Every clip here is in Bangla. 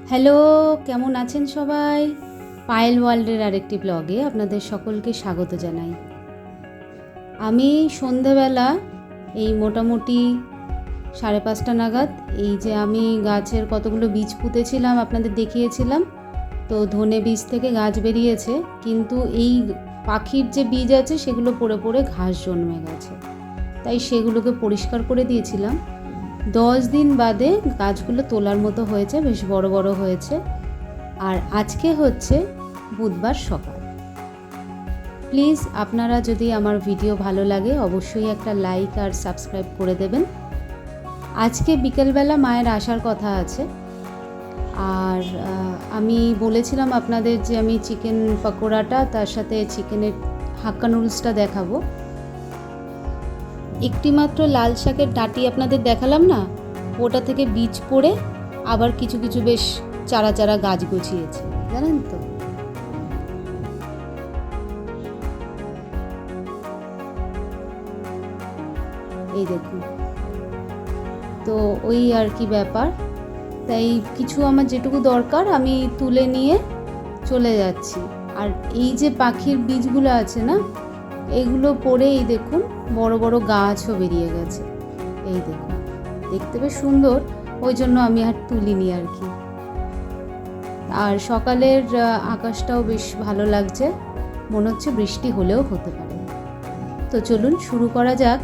হ্যালো, কেমন আছেন সবাই? পায়েল ওয়ার্ল্ডের আরেকটি ব্লগে আপনাদের সকলকে স্বাগত জানাই। আমি সন্ধেবেলা এই মোটামুটি 5:30 নাগাদ এই যে আমি গাছের কতগুলো বীজ পুঁতেছিলাম আপনাদের দেখিয়েছিলাম, তো ধনে বীজ থেকে গাছ বেরিয়েছে, কিন্তু এই পাখির যে বীজ আছে সেগুলো পড়ে পড়ে ঘাস জন্মে গেছে, তাই সেগুলোকে পরিষ্কার করে দিয়েছিলাম। 10 দিন বাদে গাছগুলো তোলার মতো হয়েছে, বেশ বড় বড় হয়েছে। আর আজকে হচ্ছে বুধবার সকাল। প্লিজ আপনারা যদি আমার ভিডিও ভালো লাগে অবশ্যই একটা লাইক আর সাবস্ক্রাইব করে দেবেন। আজকে বিকেলবেলা মায়ের আসার কথা আছে, আর আমি বলেছিলাম আপনাদের যে আমি চিকেন পকোড়াটা তার সাথে চিকেনের হাক্কা নুডলসটা দেখাবো। একটি মাত্র লাল শাকের ডাঁটি আপনাদের দেখালাম না, ওটা থেকে বীজ পড়ে আবার কিছু কিছু বেশ চারা চারা গাছ গছিয়েছে, জানেন তো। এই দেখুন, তো ওই আর কি ব্যাপার। তাই কিছু আমার যেটুকু দরকার আমি তুলে নিয়ে চলে যাচ্ছি। আর এই যে পাখির বীজগুলো আছে না, এগুলো পড়ে এই দেখুন বড় বড় গাছও বেরিয়ে গেছে। এই দেখুন, দেখতে বেশ সুন্দর, ওই জন্য আমি আর তুলিনি আর কি। আর সকালের আকাশটাও বেশ ভালো লাগছে, মনে হচ্ছে বৃষ্টি হলেও হতে পারে। তো চলুন শুরু করা যাক।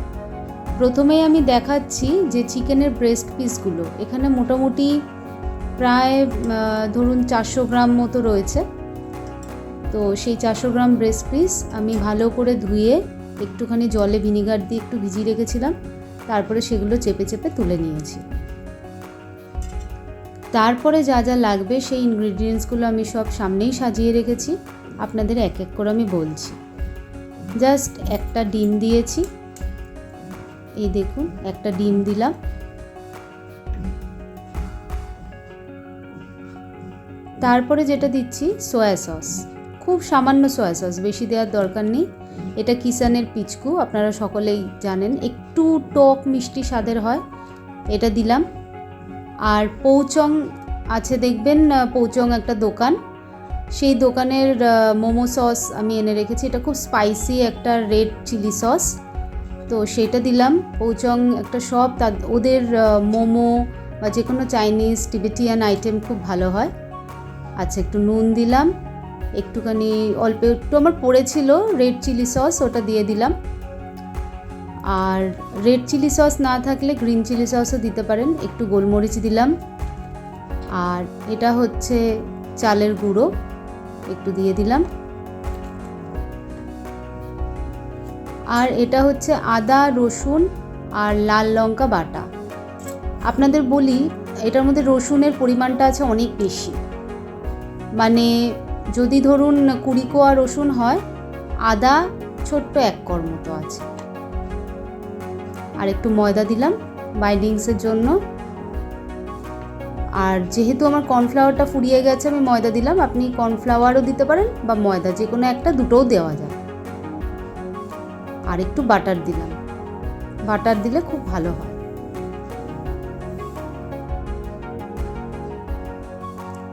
প্রথমেই আমি দেখাচ্ছি যে চিকেনের ব্রেস্ট পিসগুলো এখানে মোটামুটি প্রায় ধরুন 400 গ্রাম মতো রয়েছে। তো সেই 400 গ্রাম ব্রেস্ট পিস আমি ভালো করে ধুয়ে একটুখানি জলে ভিনিগার দিয়ে একটু ভিজিয়ে রেখেছিলাম, তারপরে সেগুলো চেপে চেপে তুলে নিয়েছি। তারপরে যা যা লাগবে সেই ইনগ্রিডিয়েন্টসগুলো আমি সব সামনেই সাজিয়ে রেখেছি, আপনাদের এক এক করে আমি বলছি। জাস্ট একটা ডিম দিয়েছি, এই দেখুন একটা ডিম দিলাম। তারপরে যেটা দিচ্ছি সয়া সস, খুব সামান্য সয়া সস, বেশি দেওয়ার দরকার নেই। এটা কিষানের পিচকু, আপনারা সকলেই জানেন, একটু টক মিষ্টি স্বাদের হয়, এটা দিলাম। আর পৌচং আছে দেখবেন, পৌচং একটা দোকান, সেই দোকানের মোমো সস আমি এনে রেখেছি, এটা খুব স্পাইসি একটা রেড চিলি সস, তো সেটা দিলাম। পৌচং একটা শপ, ওদের মোমো বা যে কোনো চাইনিজ টিবেটিয়ান আইটেম খুব ভালো হয়। আচ্ছা, একটু নুন দিলাম, একটুখানি অল্প একটু আমার পড়েছিল রেড চিলি সস, ওটা দিয়ে দিলাম। আর রেড চিলি সস না থাকলে গ্রিন চিলি সসও দিতে পারেন। একটু গোলমরিচ দিলাম। আর এটা হচ্ছে চালের গুঁড়ো, একটু দিয়ে দিলাম। আর এটা হচ্ছে আদা রসুন আর লাল লঙ্কা বাটা। আপনাদের বলি, এটার মধ্যে রসুনের পরিমাণটা আছে অনেক বেশি, মানে যদি ধরুন 20 কোয়া রসুন হয়, আদা ছোট্ট 1 কোয়ার মতো আছে। আর একটু ময়দা দিলাম বাইন্ডিংসের জন্য। আর যেহেতু আমার কর্নফ্লাওয়ারটা ফুরিয়ে গেছে, আমি ময়দা দিলাম, আপনি কর্নফ্লাওয়ারও দিতে পারেন বা ময়দা, যে কোনো একটা, দুটোও দেওয়া যায়। আর একটু বাটার দিলাম, বাটার দিলে খুব ভালো হয়।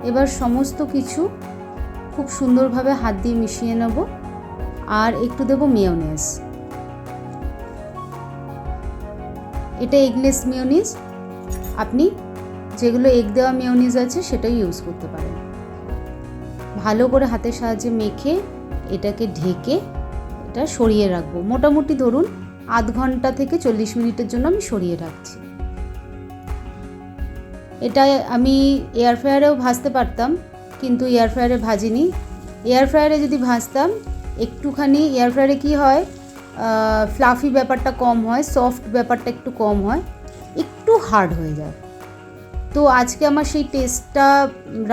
এবার সমস্ত কিছু খুব সুন্দরভাবে হাত দিয়ে মিশিয়ে নেব। আর একটু দেব মেয়োনেজ, এটা এগলেস মেয়োনিজ, আপনি যেগুলো এগ দেওয়া মেয়োনিজ আছে সেটাই ইউজ করতে পারেন। ভালো করে হাতের সাহায্যে মেখে এটাকে ঢেকে এটা সরিয়ে রাখবো, মোটামুটি ধরুন আধ ঘন্টা থেকে 40 মিনিটের জন্য আমি সরিয়ে রাখছি। এটা আমি এয়ার ফ্রায়ারেও ভাজতে পারতাম, কিন্তু এয়ার ফ্রায়ারে ভাজিনি। এয়ার ফ্রায়ারে যদি ভাজতাম, একটুখানি এয়ার ফ্রায়ারে কী হয়, ফ্লাফি ব্যাপারটা কম হয়, সফট ব্যাপারটা একটু কম হয়, একটু হার্ড হয়ে যায়। তো আজকে আমার সেই টেস্টটা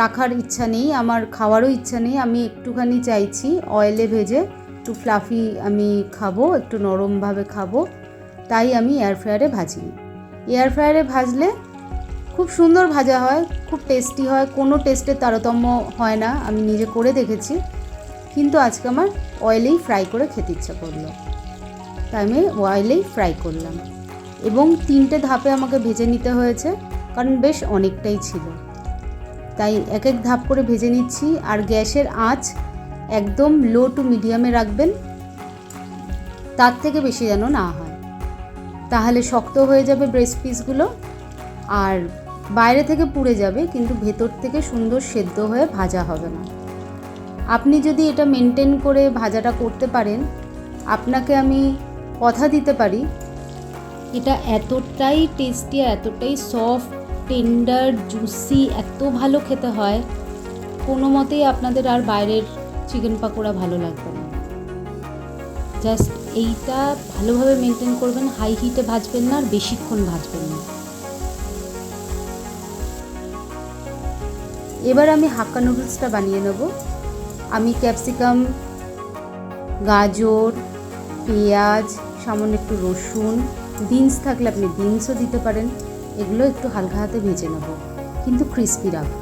রাখার ইচ্ছা নেই, আমার খাওয়ারও ইচ্ছা নেই, আমি একটুখানি চাইছি অয়েলে ভেজে একটু ফ্লাফি আমি খাবো, একটু নরমভাবে খাবো, তাই আমি এয়ার ফ্রায়ারে ভাজিনি। এয়ার ফ্রায়ারে ভাজলে খুব সুন্দর ভাজা হয়, খুব টেস্টি হয়, কোনো টেস্টের তারতম্য হয় না, আমি নিজে করে দেখেছি। কিন্তু আজকে আমার অয়েলেই ফ্রাই করে খেতে ইচ্ছা করলো, তাই আমি অয়েলেই ফ্রাই করলাম। এবং 3টে ধাপে আমাকে ভেজে নিতে হয়েছে, কারণ বেশ অনেকটাই ছিল। তাই এক এক ধাপ করে ভেজে নিচ্ছি। আর গ্যাসের আঁচ একদম লো টু মিডিয়ামে রাখবেন, তার থেকে বেশি যেন না হয়, তাহলে শক্ত হয়ে যাবে ব্রেস্ট পিসগুলো আর বাইরে থেকে পুড়ে যাবে, কিন্তু ভেতর থেকে সুন্দর সেদ্ধ হয়ে ভাজা হবে না। আপনি যদি এটা মেনটেন করে ভাজাটা করতে পারেন, আপনাকে আমি কথা দিতে পারি এটা এতটাই টেস্টি, এতটাই সফট, টেন্ডার, জুসি, এত ভালো খেতে হয়, কোনো মতেই আপনাদের আর বাইরের চিকেন পাকোড়া ভালো লাগবে না। জাস্ট এইটা ভালোভাবে মেনটেন করবেন, হাই হিটে ভাজবেন না আর বেশিক্ষণ ভাজবেন না। এবার আমি হাক্কা নুডলসটা বানিয়ে নেব। আমি ক্যাপসিকাম, গাজর, পেঁয়াজ, সামান্য একটু রসুন, বিনস থাকলে আপনি বিনসও দিতে পারেন, এগুলো একটু হালকা হাতে ভেজে নেব, কিন্তু ক্রিস্পি রাখবো।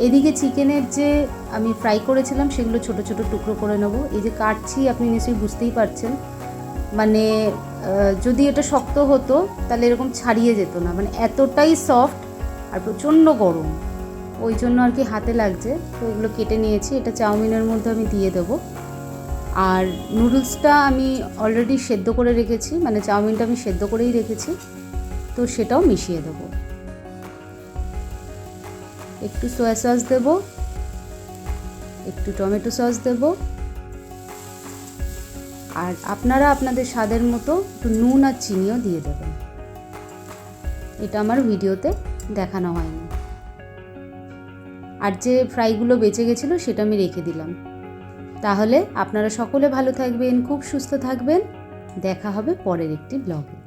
এদিকে চিকেনের যে আমি ফ্রাই করেছিলাম সেগুলো ছোট ছোট টুকরো করে নেব। এই যে কাটছি আপনি নিশ্চয়ই বুঝতেই পারছেন, মানে যদি এটা শক্ত হতো তাহলে এরকম ছাড়িয়ে যেত না, মানে এতটাই সফট আর প্রচণ্ড গরম, ওই জন্য আর কি হাতে লাগছে। তো এগুলো কেটে নিয়েছি, এটা চাউমিনের মধ্যে আমি দিয়ে দেবো। আর নুডলসটা আমি অলরেডি সেদ্ধ করে রেখেছি, মানে চাউমিনটা আমি সেদ্ধ করেই রেখেছি, তো সেটাও মিশিয়ে দেবো। একটু সয়া সস দেব, একটু টমেটো সস দেব, আর আপনারা আপনাদের স্বাদের মতো একটু নুন আর চিনিও দিয়ে দেবেন। এটা আমার ভিডিওতে দেখানো হয়নি। আর যে ফ্রাইগুলো বেঁচে গেছিলো সেটা আমি রেখে দিলাম। তাহলে আপনারা সকলে ভালো থাকবেন, খুব সুস্থ থাকবেন। দেখা হবে পরের একটি ব্লগে।